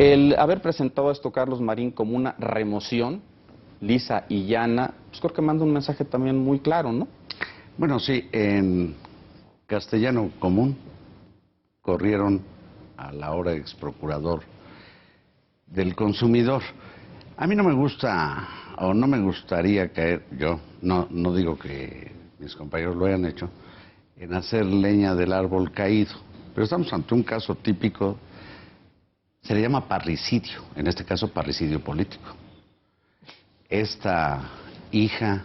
El haber presentado esto, Carlos Marín, como una remoción lisa y llana, pues creo que manda un mensaje también muy claro, ¿no? Bueno, sí, en castellano común corrieron al ahora ex procurador del consumidor. A mí no me gusta, o no me gustaría caer, yo no digo que mis compañeros lo hayan hecho, en hacer leña del árbol caído, pero estamos ante un caso típico, se le llama parricidio, en este caso parricidio político. Esta hija,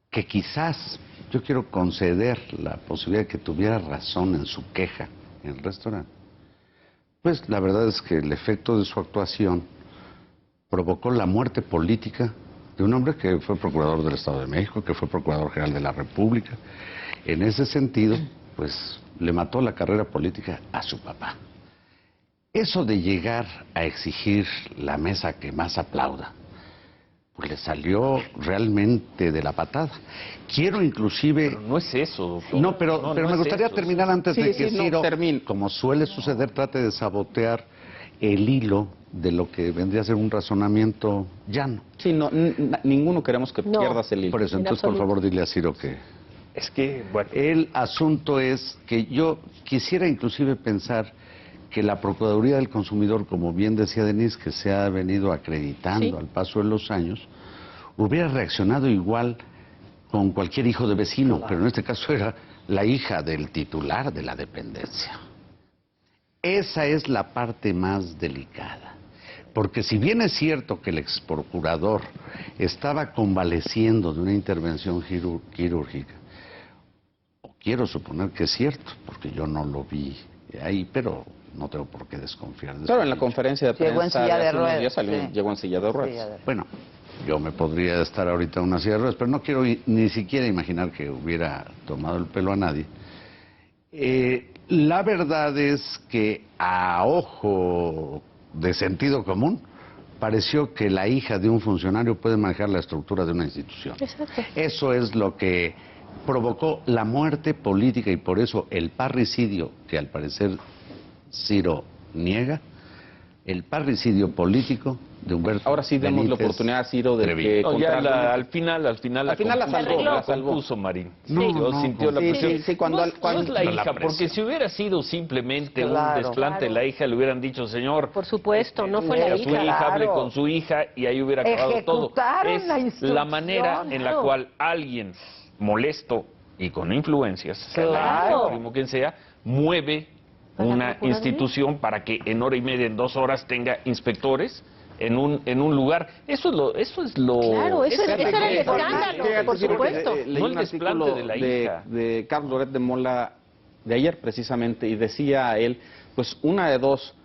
que quizás yo quiero conceder la posibilidad de que tuviera razón en su queja en el restaurante, pues la verdad es que el efecto de su actuación provocó la muerte política de un hombre que fue procurador del Estado de México, que fue procurador general de la República. En ese sentido, pues le mató la carrera política a su papá. Eso de llegar a exigir la mesa que más aplauda, pues le salió realmente de la patada. Quiero inclusive... Pero no es eso, doctor. No, pero me gustaría terminar antes de que Ciro, termine. como suele suceder, trate de sabotear el hilo de lo que vendría a ser un razonamiento llano. Sí, ninguno queremos que pierdas el hilo. Por eso, entonces, por favor, dile a Ciro que... Es que, bueno... El asunto es que yo quisiera inclusive pensar que la Procuraduría del Consumidor, como bien decía Denise, que se ha venido acreditando al paso de los años, hubiera reaccionado igual con cualquier hijo de vecino, pero en este caso era la hija del titular de la dependencia. Esa es la parte más delicada, porque si bien es cierto que el exprocurador estaba convaleciendo de una intervención quirúrgica, o quiero suponer que es cierto, porque yo no lo vi ahí, pero no tengo por qué desconfiar de eso. Claro, en la conferencia de prensa llegó en silla de ruedas. Llegó en silla de ruedas. Bueno, yo me podría estar ahorita en una silla de ruedas, pero no quiero ni siquiera imaginar que hubiera tomado el pelo a nadie. La verdad es que a ojo de sentido común pareció que la hija de un funcionario puede manejar la estructura de una institución. Exacto. Eso es lo que provocó la muerte política y por eso el parricidio, que al parecer Ciro niega, el parricidio político de Humberto. Ahora sí demos la oportunidad a Ciro de que No, ya al final la compuso Marín. Sintió la presión. Sí, cuando no es la hija, porque si hubiera sido simplemente un desplante de la hija, le hubieran dicho, señor, por supuesto, no fue la su hija, hable con su hija y ahí hubiera acabado todo. Es la manera en la cual alguien molesto y con influencias, primo quien sea, mueve una institución para que en hora y media, en 2 horas, tenga inspectores en un lugar. Eso es lo... Claro, ese era el escándalo, por supuesto. Leí un artículo de la hija de Carlos Loret de Mola de ayer precisamente, y decía él, pues una de dos,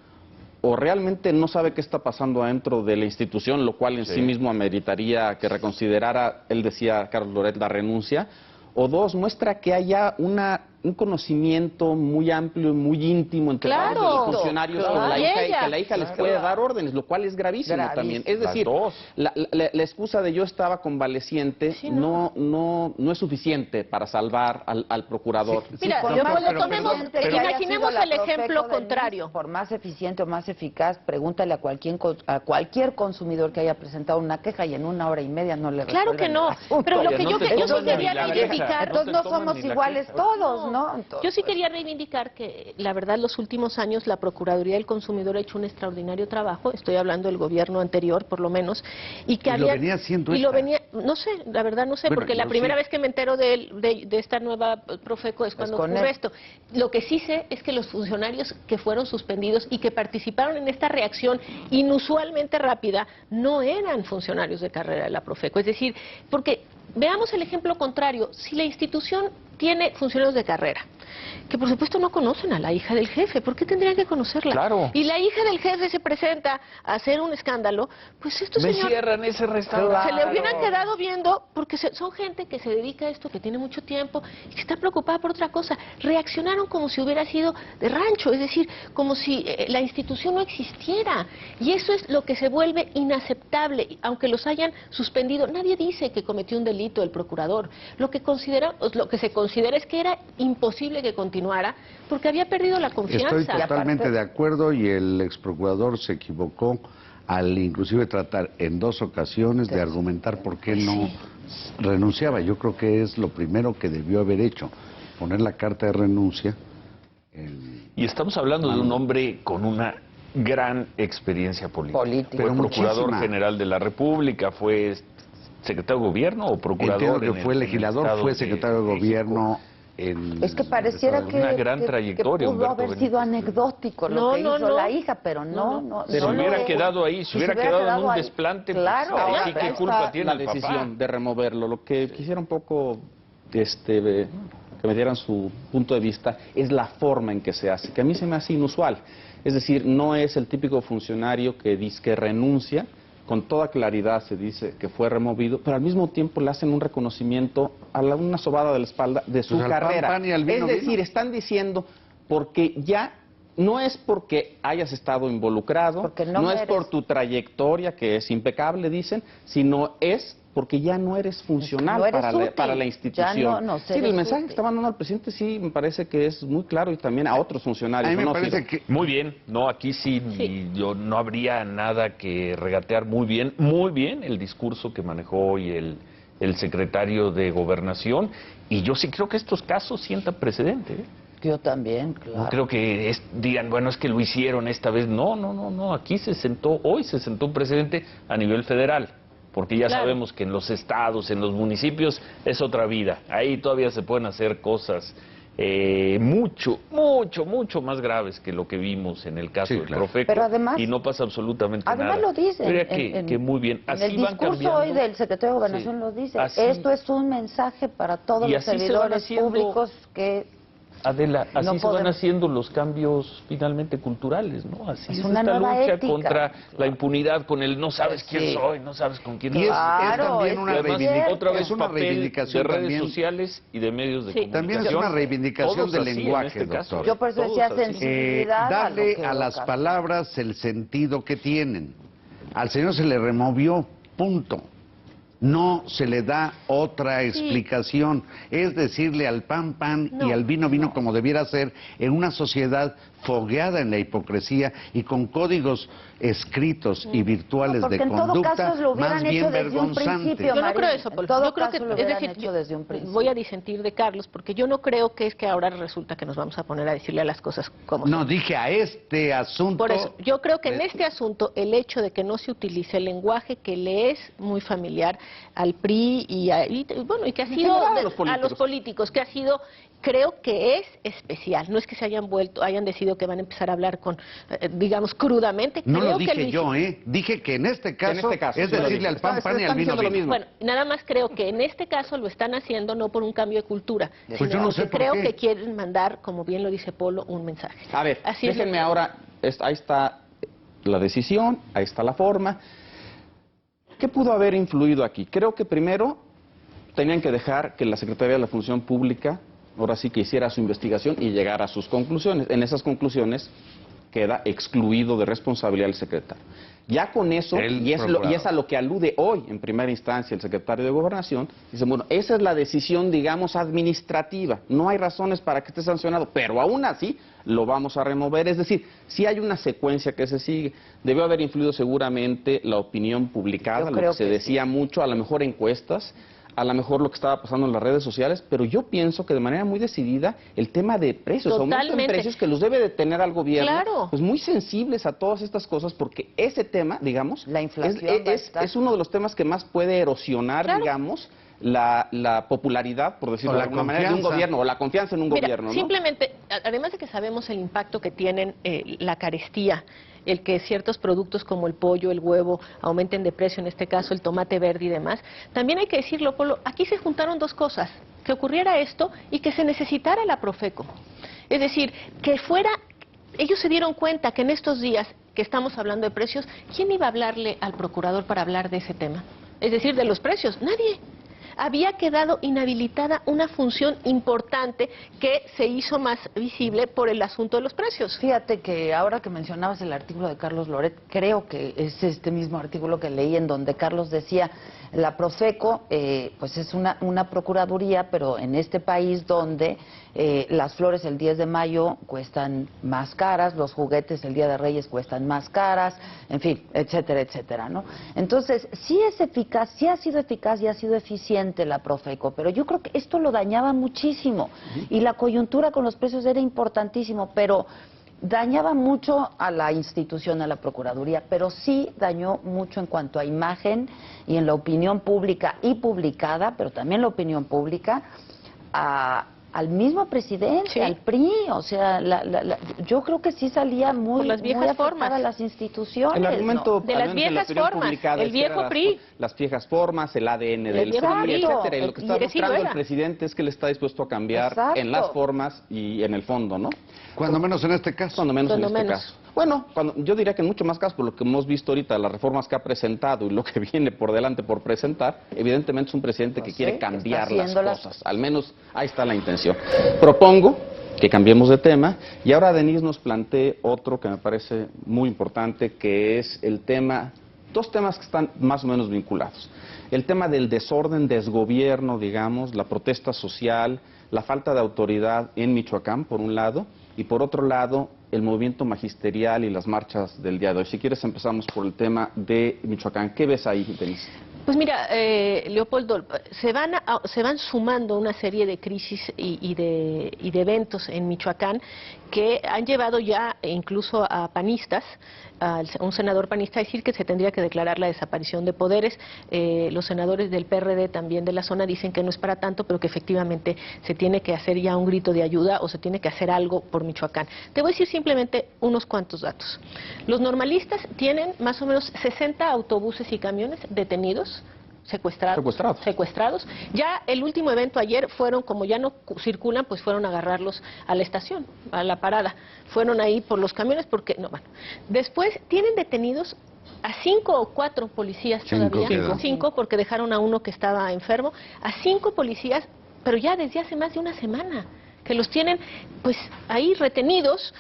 o realmente no sabe qué está pasando adentro de la institución, lo cual en sí mismo ameritaría que reconsiderara, él decía, Carlos Loret, la renuncia, o dos, muestra que haya un conocimiento muy amplio y muy íntimo entre los funcionarios con la hija, y que la hija les puede dar órdenes, lo cual es gravísimo también. Es decir, la excusa de yo estaba convaleciente no es suficiente para salvar al procurador. Mira, imaginemos el ejemplo contrario. Por más eficiente o más eficaz, pregúntale a cualquier consumidor que haya presentado una queja y en 1 hora y media no le resuelven. Claro que no, pero lo que yo sí quería reivindicar... Entonces no somos iguales todos, ¿no? Entonces, yo sí quería reivindicar que, la verdad, en los últimos años la Procuraduría del Consumidor ha hecho un extraordinario trabajo, estoy hablando del gobierno anterior, por lo menos, y que lo venía haciendo no sé, la verdad no sé, bueno, porque la primera vez que me entero de esta nueva Profeco es cuando ocurre esto. Lo que sí sé es que los funcionarios que fueron suspendidos y que participaron en esta reacción inusualmente rápida no eran funcionarios de carrera de la Profeco, es decir, porque veamos el ejemplo contrario. Si la institución tiene funcionarios de carrera, que por supuesto no conocen a la hija del jefe, ¿por qué tendrían que conocerla? Claro. Y la hija del jefe se presenta a hacer un escándalo, pues estos señores... Me cierran ese restaurante. Se le hubieran quedado viendo, porque son gente que se dedica a esto, que tiene mucho tiempo, y que está preocupada por otra cosa. Reaccionaron como si hubiera sido de rancho, es decir, como si la institución no existiera. Y eso es lo que se vuelve inaceptable, aunque los hayan suspendido. Nadie dice que cometió un delito el procurador. Lo que se considera es que era imposible que que continuara, porque había perdido la confianza. Estoy totalmente de acuerdo, y el ex procurador se equivocó al inclusive tratar en 2 ocasiones de argumentar por qué no renunciaba. Yo creo que es lo primero que debió haber hecho, poner la carta de renuncia. Y estamos hablando de un hombre con una gran experiencia política. Fue procurador general de la República, fue secretario de gobierno o procurador. Entiendo que fue legislador, fue secretario de gobierno. Es que pareciera que, una gran trayectoria, que pudo haber sido anecdótico lo que hizo la hija, pero no. Pero si hubiera quedado ahí, si hubiera quedado en un desplante, claro, pues, ahí sí, ¿qué culpa tiene la el decisión de removerlo? Lo que quisiera un poco que me dieran su punto de vista es la forma en que se hace, que a mí se me hace inusual. Es decir, no es el típico funcionario que dice que renuncia, con toda claridad se dice que fue removido, pero al mismo tiempo le hacen un reconocimiento a una sobada de la espalda de su carrera. Es decir, están diciendo, porque ya no es porque hayas estado involucrado, no es por tu trayectoria, que es impecable, dicen, sino es porque ya no eres funcional para la institución. Sí, el mensaje que está mandando al presidente sí me parece que es muy claro, y también a otros funcionarios. A mí me parece que... Muy bien, no, aquí sí. Yo no habría nada que regatear. Muy bien el discurso que manejó hoy el secretario de Gobernación, y yo sí creo que estos casos sientan precedente, ¿eh? Yo también, claro. No creo que digan, bueno, es que lo hicieron esta vez. No, aquí hoy se sentó un precedente a nivel federal. Porque ya sabemos que en los estados, en los municipios, es otra vida. Ahí todavía se pueden hacer cosas mucho más graves que lo que vimos en el caso del Profeco. Pero además, y no pasa absolutamente nada. Además lo dicen. Que muy bien. Así en el discurso hoy del secretario de Gobernación lo dice. Esto es un mensaje para todos los servidores públicos que... Adela, así se van haciendo los cambios finalmente culturales, ¿no? Así es esta lucha contra la impunidad, con el no sabes quién soy, no sabes con quién. Y es también una reivindicación de redes sociales y de medios de comunicación. También es una reivindicación del lenguaje, doctor. Yo por eso decía sensibilidad. Darle a las palabras el sentido que tienen. Al señor se le removió, punto. No se le da otra explicación. Es decirle al pan y al vino como debiera ser en una sociedad fogueada en la hipocresía y con códigos escritos y virtuales de conducta más bien vergonzantes. Yo no creo eso, Polo. Yo creo que, es decir, voy a disentir de Carlos, porque yo no creo que es que ahora resulta que nos vamos a poner a decirle a las cosas como son. Dije a este asunto. Por eso, yo creo que en este asunto el hecho de que no se utilice el lenguaje que le es muy familiar al PRI y que ha sido a los políticos, que ha sido, creo que es especial. No es que se hayan decidido que van a empezar a hablar con, digamos, crudamente. No lo dije yo, dije que en este caso es decirle al pan y al vino vino. Bueno, nada más creo que en este caso lo están haciendo no por un cambio de cultura, pues yo no sé porque creo que quieren mandar, como bien lo dice Polo, un mensaje. A ver, déjenme ahora, ahí está la decisión, ahí está la forma. ¿Qué pudo haber influido aquí? Creo que primero tenían que dejar que la Secretaría de la Función Pública ahora sí que hiciera su investigación y llegara a sus conclusiones. En esas conclusiones queda excluido de responsabilidad el secretario. Ya con eso, y es a lo que alude hoy en primera instancia el secretario de Gobernación, dice, bueno, esa es la decisión, digamos, administrativa. No hay razones para que esté sancionado, pero aún así lo vamos a remover. Es decir, si hay una secuencia que se sigue. Debió haber influido seguramente la opinión publicada, lo que se decía mucho, a lo mejor encuestas, a lo mejor lo que estaba pasando en las redes sociales, pero yo pienso que de manera muy decidida el tema de precios, aumento en precios que los debe de tener al gobierno, pues muy sensibles a todas estas cosas, porque ese tema, digamos, la inflación es uno de los temas que más puede erosionar, digamos, la popularidad, por decirlo de alguna manera, de un gobierno, o la confianza en un gobierno, ¿no? Simplemente, además de que sabemos el impacto que tienen la carestía, el que ciertos productos como el pollo, el huevo, aumenten de precio, en este caso el tomate verde y demás, también hay que decirlo, Polo, aquí se juntaron dos cosas, que ocurriera esto y que se necesitara la Profeco. Es decir, que fuera, ellos se dieron cuenta que en estos días que estamos hablando de precios, ¿quién iba a hablarle al procurador para hablar de ese tema? Es decir, de los precios, nadie. Había quedado inhabilitada una función importante que se hizo más visible por el asunto de los precios. Fíjate que ahora que mencionabas el artículo de Carlos Loret, creo que es este mismo artículo que leí en donde Carlos decía, La Profeco, pues es una procuraduría, pero en este país donde las flores el 10 de mayo cuestan más caras, los juguetes el Día de Reyes cuestan más caras, en fin, etcétera, etcétera, ¿no? Entonces, sí es eficaz, sí ha sido eficaz y ha sido eficiente la Profeco, pero yo creo que esto lo dañaba muchísimo y la coyuntura con los precios era importantísimo, pero dañaba mucho a la institución, a la Procuraduría, pero sí dañó mucho en cuanto a imagen y en la opinión pública y publicada, pero también la opinión pública, al mismo presidente, sí, al PRI, o sea, yo creo que sí salía muy afectada a las instituciones. El argumento, ¿no? De las viejas formas, el viejo PRI. Las viejas formas, el ADN del PRI, etcétera. Y lo que está mostrando el presidente es que él está dispuesto a cambiar en las formas y en el fondo, ¿no? Cuando menos en este caso. Cuando menos en este caso. Bueno, yo diría que en mucho más casos, por lo que hemos visto ahorita, las reformas que ha presentado y lo que viene por delante por presentar, evidentemente es un presidente que quiere cambiar las cosas. Al menos ahí está la intención. Propongo que cambiemos de tema y ahora Denise nos plantee otro que me parece muy importante, que es el tema, dos temas que están más o menos vinculados. El tema del desorden, desgobierno, digamos, la protesta social, la falta de autoridad en Michoacán, por un lado, y por otro lado, el movimiento magisterial y las marchas del día de hoy. Si quieres empezamos por el tema de Michoacán. ¿Qué ves ahí, Denise? Pues mira, Leopoldo, se van sumando una serie de crisis y de eventos en Michoacán que han llevado ya incluso a panistas, a un senador panista, a decir que se tendría que declarar la desaparición de poderes. Los senadores del PRD también de la zona dicen que no es para tanto, pero que efectivamente se tiene que hacer ya un grito de ayuda o se tiene que hacer algo por Michoacán. Te voy a decir simplemente unos cuantos datos. Los normalistas tienen más o menos 60 autobuses y camiones detenidos, secuestrados. Ya el último evento ayer fueron, como ya no circulan, pues fueron a agarrarlos a la estación, a la parada. Fueron ahí por los camiones porque, no, bueno. Después tienen detenidos a 5 o 4 policías todavía, 5 porque dejaron a uno que estaba enfermo, a 5 policías, pero ya desde hace más de una semana, que los tienen pues ahí retenidos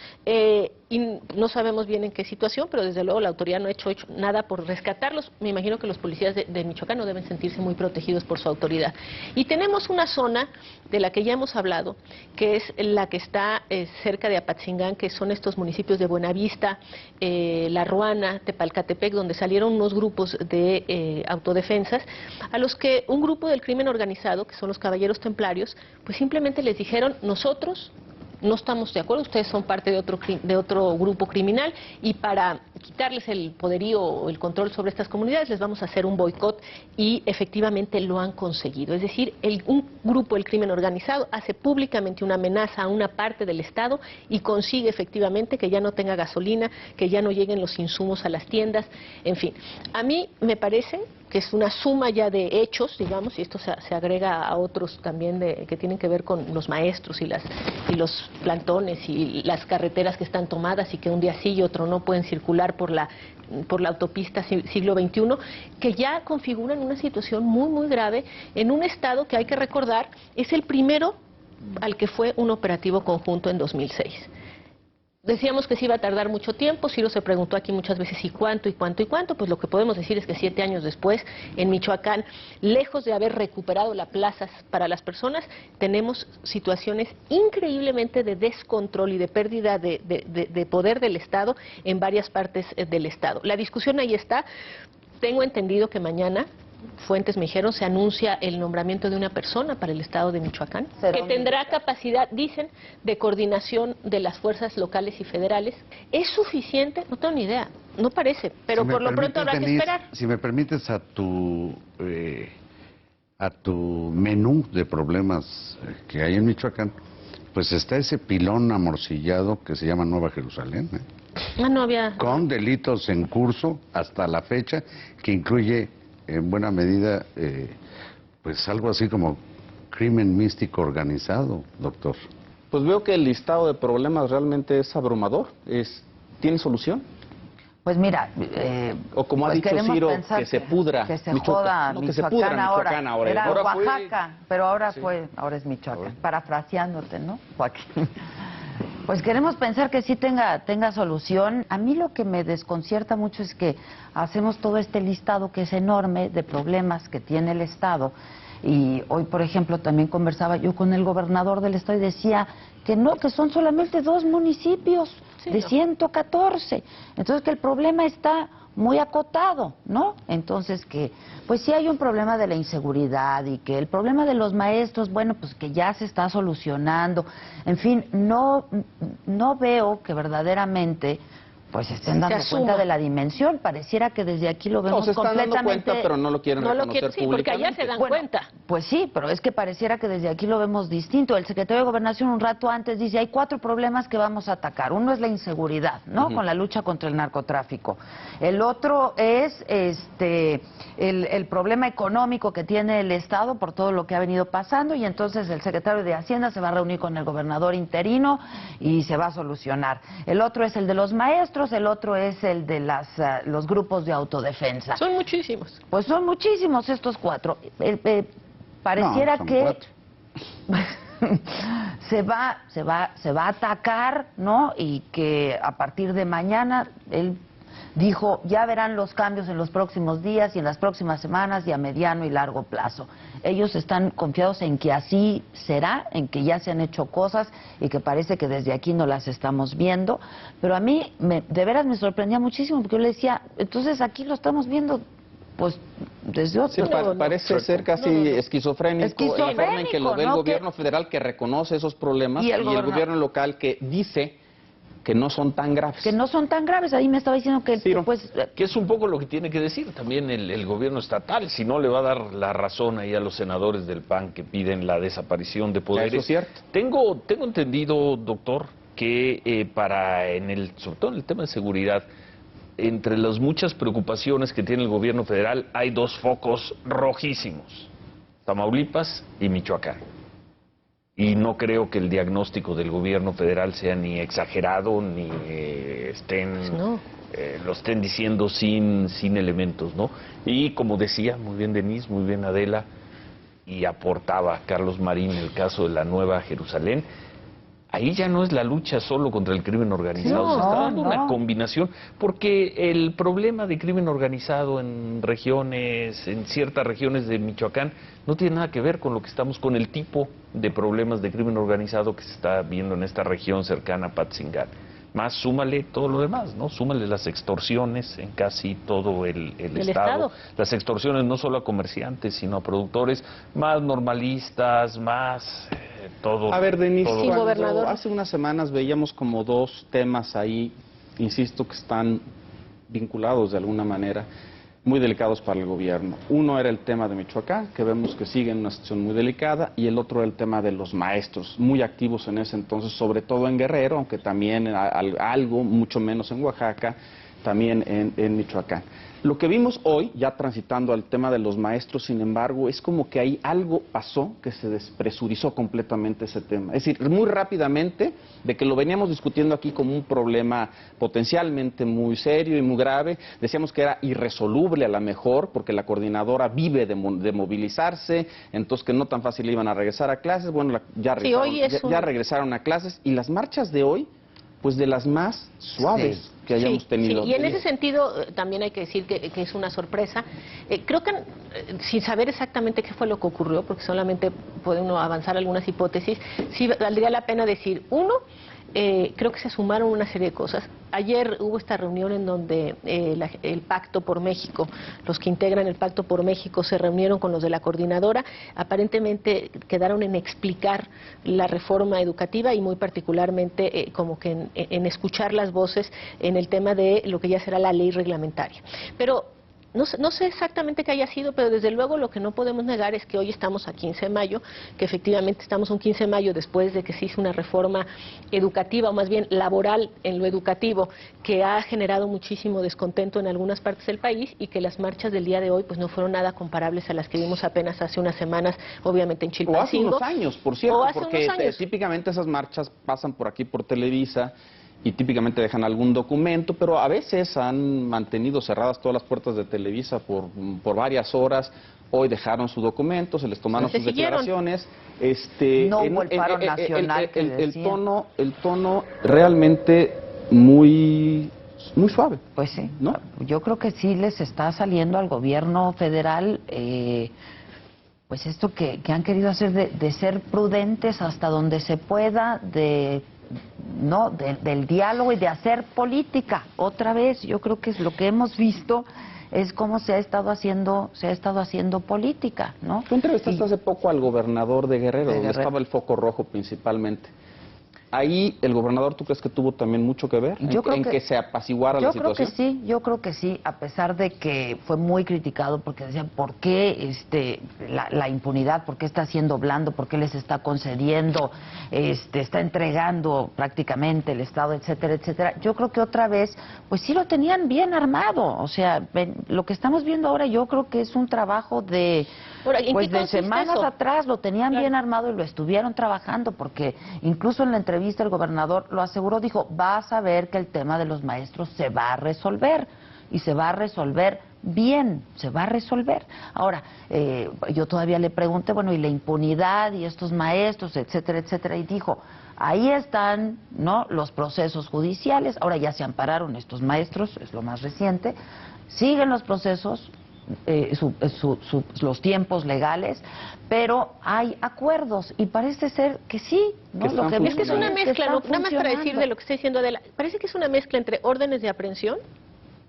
y no sabemos bien en qué situación, pero desde luego la autoridad no ha hecho nada por rescatarlos. Me imagino que los policías de Michoacán no deben sentirse muy protegidos por su autoridad. Y tenemos una zona de la que ya hemos hablado, que es la que está cerca de Apatzingán, que son estos municipios de Buenavista, La Ruana, Tepalcatepec, donde salieron unos grupos de autodefensas, a los que un grupo del crimen organizado, que son los Caballeros Templarios, pues simplemente les dijeron: nosotros no estamos de acuerdo, ustedes son parte de otro grupo criminal y para quitarles el poderío o el control sobre estas comunidades les vamos a hacer un boicot, y efectivamente lo han conseguido. Es decir, un grupo del crimen organizado hace públicamente una amenaza a una parte del Estado y consigue efectivamente que ya no tenga gasolina, que ya no lleguen los insumos a las tiendas, en fin. A mí me parece que es una suma ya de hechos, digamos, y esto se agrega a otros también que tienen que ver con los maestros y los plantones y las carreteras que están tomadas y que un día sí y otro no pueden circular por la autopista siglo XXI, que ya configuran una situación muy, muy grave en un estado que, hay que recordar, es el primero al que fue un operativo conjunto en 2006. Decíamos que se iba a tardar mucho tiempo. Ciro se preguntó aquí muchas veces ¿y cuánto? Pues lo que podemos decir es que 7 años después, en Michoacán, lejos de haber recuperado las plazas para las personas, tenemos situaciones increíblemente de descontrol y de pérdida de poder del Estado en varias partes del Estado. La discusión ahí está. Tengo entendido que mañana, fuentes me dijeron, se anuncia el nombramiento de una persona para el Estado de Michoacán, que tendrá capacidad, dicen, de coordinación de las fuerzas locales y federales. ¿Es suficiente? No tengo ni idea, no parece, pero por lo pronto habrá que esperar. Si me permites, a tu menú de problemas que hay en Michoacán, pues está ese pilón amorcillado que se llama Nueva Jerusalén, no había... con delitos en curso hasta la fecha, que incluye en buena medida, pues algo así como crimen místico organizado, doctor. Pues veo que el listado de problemas realmente es abrumador. ¿Tiene solución? Pues mira, o como pues ha dicho Ciro, que se pudra. Que se joda no, que se pudra Michoacán ahora. Era ahora Oaxaca, pero ahora es Michoacán. Sí. Parafraseándote, ¿no, Joaquín? Pues queremos pensar que sí tenga solución. A mí lo que me desconcierta mucho es que hacemos todo este listado que es enorme de problemas que tiene el Estado. Y hoy, por ejemplo, también conversaba yo con el gobernador del Estado y decía que no, que son solamente 2 municipios de 114. Entonces que el problema está muy acotado, ¿no? Entonces que, pues sí hay un problema de la inseguridad y que el problema de los maestros, bueno, pues que ya se está solucionando. En fin, no veo que verdaderamente pues estén dando cuenta de la dimensión. Pareciera que desde aquí lo vemos completamente... No, se están dando cuenta, pero no lo quieren reconocer sí, porque allá se dan cuenta. Pues sí, pero es que pareciera que desde aquí lo vemos distinto. El secretario de Gobernación un rato antes dice, hay 4 problemas que vamos a atacar. Uno es la inseguridad, ¿no? Con la lucha contra el narcotráfico. El otro es el problema económico que tiene el Estado por todo lo que ha venido pasando, y entonces el secretario de Hacienda se va a reunir con el gobernador interino y se va a solucionar. El otro es el de los maestros, el otro es el de los grupos de autodefensa. Son muchísimos. Pues son muchísimos estos 4. Pareciera que se va a atacar, ¿no? Y que a partir de mañana él dijo, ya verán los cambios en los próximos días y en las próximas semanas y a mediano y largo plazo. Ellos están confiados en que así será, en que ya se han hecho cosas y que parece que desde aquí no las estamos viendo. Pero a mí, de veras me sorprendía muchísimo, porque yo le decía, entonces aquí lo estamos viendo pues desde otro... Sí, parece ser casi esquizofrénico la forma en que lo ve el gobierno federal, que reconoce esos problemas, y el gobierno local que dice que no son tan graves. Que no son tan graves. Ahí me estaba diciendo que... pues, que es un poco lo que tiene que decir también el gobierno estatal, si no le va a dar la razón ahí a los senadores del PAN que piden la desaparición de poderes. Eso es cierto. Tengo entendido, doctor, que sobre todo en el tema de seguridad, entre las muchas preocupaciones que tiene el gobierno federal, hay 2 focos rojísimos: Tamaulipas y Michoacán. Y no creo que el diagnóstico del gobierno federal sea ni exagerado, ni lo estén diciendo sin elementos, ¿no? Y como decía muy bien Denise, muy bien Adela, y aportaba Carlos Marín el caso de la Nueva Jerusalén, ahí ya no es la lucha solo contra el crimen organizado, se está dando una combinación, porque el problema de crimen organizado en ciertas regiones de Michoacán, no tiene nada que ver con con el tipo de problemas de crimen organizado que se está viendo en esta región cercana a Patzingán. Más súmale todo lo demás, ¿no? Súmale las extorsiones en casi todo el estado. Las extorsiones no solo a comerciantes, sino a productores más normalistas, más... todo. A ver, Denise, hace unas semanas veíamos como 2 temas ahí, insisto, que están vinculados de alguna manera, muy delicados para el gobierno. Uno era el tema de Michoacán, que vemos que sigue en una situación muy delicada, y el otro el tema de los maestros, muy activos en ese entonces, sobre todo en Guerrero, aunque también algo, mucho menos en Oaxaca, también en Michoacán. Lo que vimos hoy, ya transitando al tema de los maestros, sin embargo, es como que ahí algo pasó que se despresurizó completamente ese tema. Es decir, muy rápidamente, de que lo veníamos discutiendo aquí como un problema potencialmente muy serio y muy grave, decíamos que era irresoluble a lo mejor, porque la coordinadora vive de movilizarse, entonces que no tan fácil iban a regresar a clases. Bueno, ya regresaron a clases, y las marchas de hoy, pues de las más suaves que hayamos tenido. Sí. Y en ese sentido también hay que decir que es una sorpresa. Creo que sin saber exactamente qué fue lo que ocurrió, porque solamente puede uno avanzar algunas hipótesis, sí valdría la pena decir, uno, creo que se sumaron una serie de cosas. Ayer hubo esta reunión en donde el Pacto por México, los que integran el Pacto por México se reunieron con los de la coordinadora, aparentemente quedaron en explicar la reforma educativa y muy particularmente como que en escuchar las voces en el tema de lo que ya será la ley reglamentaria. Pero no sé exactamente qué haya sido, pero desde luego lo que no podemos negar es que hoy estamos a 15 de mayo, que efectivamente estamos un 15 de mayo después de que se hizo una reforma educativa, o más bien laboral en lo educativo, que ha generado muchísimo descontento en algunas partes del país, y que las marchas del día de hoy pues no fueron nada comparables a las que vimos apenas hace unas semanas, obviamente en Chilpancingo. O hace unos años, por cierto, porque típicamente esas marchas pasan por aquí, por Televisa, y típicamente dejan algún documento, pero a veces han mantenido cerradas todas las puertas de Televisa por varias horas. Hoy dejaron su documento, se les tomaron sus declaraciones. No hubo el paro nacional que decían. El tono realmente muy suave. Pues sí, ¿no? Yo creo que sí les está saliendo al gobierno federal pues esto que han querido hacer de ser prudentes hasta donde se pueda, del diálogo y de hacer política. Otra vez, yo creo que es lo que hemos visto es cómo se ha estado haciendo política, ¿no? Tú entrevistaste hace poco al gobernador de Guerrero, donde estaba el foco rojo principalmente. Ahí el gobernador, ¿tú crees que tuvo también mucho que ver en que se apaciguara la situación? Yo creo que sí, a pesar de que fue muy criticado porque decían, ¿por qué la impunidad? ¿Por qué está haciendo blando? ¿Por qué les está concediendo? Está entregando prácticamente el Estado, etcétera, etcétera. Yo creo que otra vez, pues sí lo tenían bien armado. O sea, lo que estamos viendo ahora yo creo que es un trabajo de semanas atrás, lo tenían bien armado y lo estuvieron trabajando, porque incluso en la entrevista el gobernador lo aseguró, dijo, vas a ver que el tema de los maestros se va a resolver, y se va a resolver bien, se va a resolver. Ahora, yo todavía le pregunté, bueno, y la impunidad y estos maestros, etcétera, etcétera, y dijo, ahí están, ¿no?, los procesos judiciales, ahora ya se ampararon estos maestros, es lo más reciente, siguen los procesos, los tiempos legales, pero hay acuerdos y parece ser que sí, ¿no? Lo que es que es una mezcla, ¿no? Nada más para decir de lo que está diciendo Adela, parece que es una mezcla entre órdenes de aprehensión,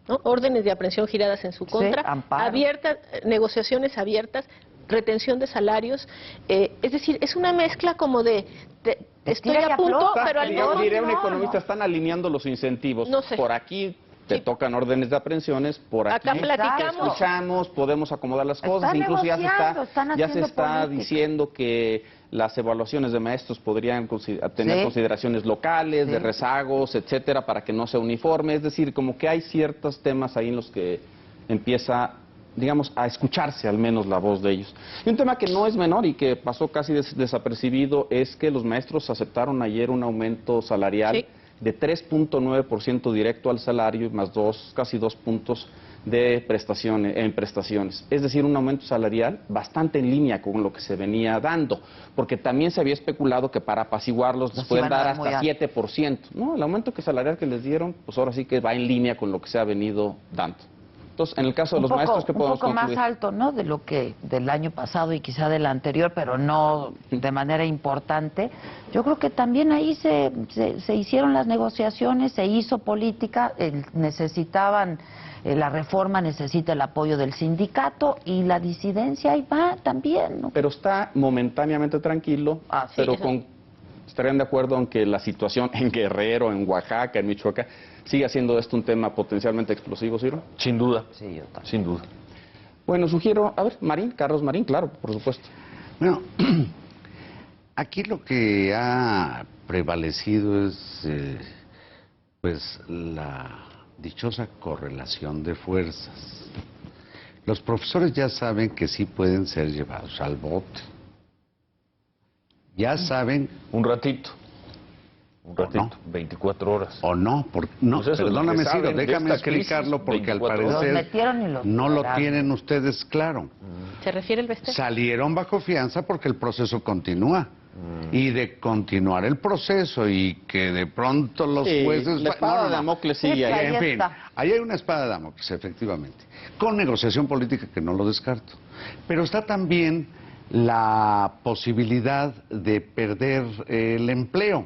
¿no?, órdenes de aprehensión giradas en su contra, abiertas, negociaciones abiertas, retención de salarios, es decir, es una mezcla como de estoy a punto, pero al menos diría un economista, están alineando los incentivos. No sé. Por aquí te tocan órdenes de aprehensiones, por aquí acá platicamos, escuchamos, podemos acomodar las cosas, incluso ya se está diciendo que las evaluaciones de maestros podrían tener consideraciones locales, de rezagos, etcétera, para que no sea uniforme, es decir, como que hay ciertos temas ahí en los que empieza, digamos, a escucharse al menos la voz de ellos. Y un tema que no es menor y que pasó casi desapercibido es que los maestros aceptaron ayer un aumento salarial de 3.9% directo al salario, más casi 2 puntos de prestaciones. Es decir, un aumento salarial bastante en línea con lo que se venía dando, porque también se había especulado que para apaciguarlos les pueden dar hasta 7%. No, el aumento salarial que les dieron, pues ahora sí que va en línea con lo que se ha venido dando. Entonces, en el caso de los maestros, ¿qué podemos concluir? Un poco más alto, ¿no?, de lo que del año pasado y quizá del anterior, pero no de manera importante. Yo creo que también ahí se hicieron las negociaciones, se hizo política, necesitaban, la reforma necesita el apoyo del sindicato y la disidencia ahí va también, ¿no? Pero está momentáneamente tranquilo, pero estarían de acuerdo en que la situación en Guerrero, en Oaxaca, en Michoacán, sigue siendo esto un tema potencialmente explosivo, Ciro. Sin duda. Sí, yo también. Sin duda. Bueno, sugiero, a ver, Carlos Marín, claro, por supuesto. Bueno, aquí lo que ha prevalecido es, pues, la dichosa correlación de fuerzas. Los profesores ya saben que sí pueden ser llevados al bote. Ya saben... Un ratito, 24 horas. O no, perdóname, Ciro, déjame explicarlo porque al parecer no lo tienen ustedes claro. ¿Se refiere el Bester? Salieron bajo fianza porque el proceso continúa. Y de continuar el proceso y que de pronto los jueces... La espada de Damocles sigue ahí. En fin, ahí hay una espada de Damocles, efectivamente. Con negociación política que no lo descarto. Pero está también la posibilidad de perder el empleo.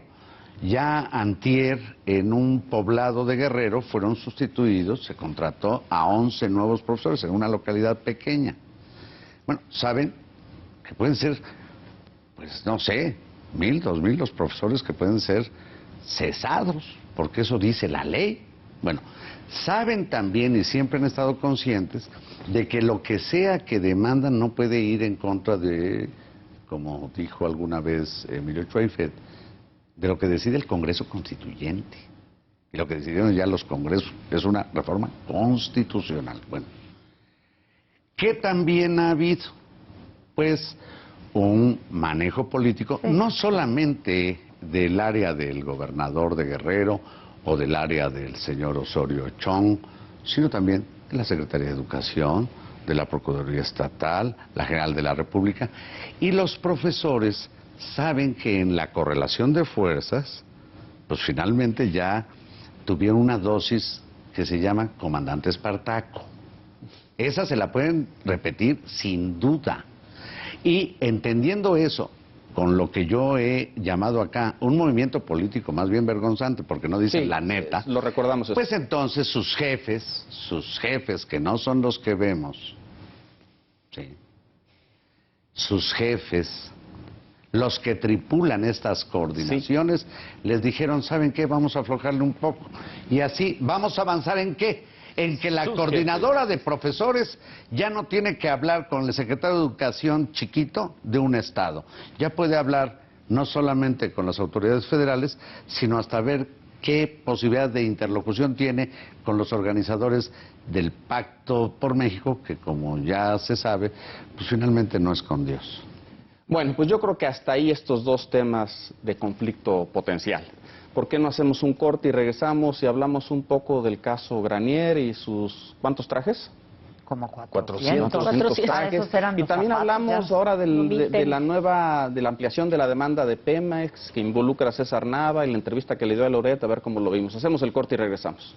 Ya antier, en un poblado de Guerrero, fueron sustituidos, se contrató a 11 nuevos profesores en una localidad pequeña. Bueno, saben que pueden ser, pues no sé, 1,000, 2,000 los profesores que pueden ser cesados, porque eso dice la ley. Bueno, saben también y siempre han estado conscientes de que lo que sea que demandan no puede ir en contra de, como dijo alguna vez Emilio Schweifert, de lo que decide el Congreso Constituyente. Y lo que decidieron ya los congresos es una reforma constitucional. Bueno, ¿qué también ha habido? Pues un manejo político, no solamente del área del gobernador de Guerrero o del área del señor Osorio Chong, sino también de la Secretaría de Educación, de la Procuraduría Estatal, la General de la República, y los profesores saben que en la correlación de fuerzas, pues finalmente ya tuvieron una dosis que se llama comandante Espartaco. Esa se la pueden repetir sin duda. Y entendiendo eso, con lo que yo he llamado acá un movimiento político más bien vergonzante, porque no dicen la neta, lo recordamos eso. Pues entonces sus jefes, que no son los que vemos, ¿sí? Sus jefes, los que tripulan estas coordinaciones, les dijeron, ¿saben qué? Vamos a aflojarle un poco. Y así, ¿vamos a avanzar en qué? En que la coordinadora de profesores ya no tiene que hablar con el secretario de Educación chiquito de un estado. Ya puede hablar no solamente con las autoridades federales, sino hasta ver qué posibilidad de interlocución tiene con los organizadores del Pacto por México, que como ya se sabe, pues finalmente no es con Dios. Bueno, pues yo creo que hasta ahí estos dos temas de conflicto potencial. ¿Por qué no hacemos un corte y regresamos y hablamos un poco del caso Granier y sus... ¿cuántos trajes? Como 400 trajes. Y también hablamos ahora de la ampliación de la demanda de Pemex, que involucra a César Nava, y la entrevista que le dio a Loret, a ver cómo lo vimos. Hacemos el corte y regresamos.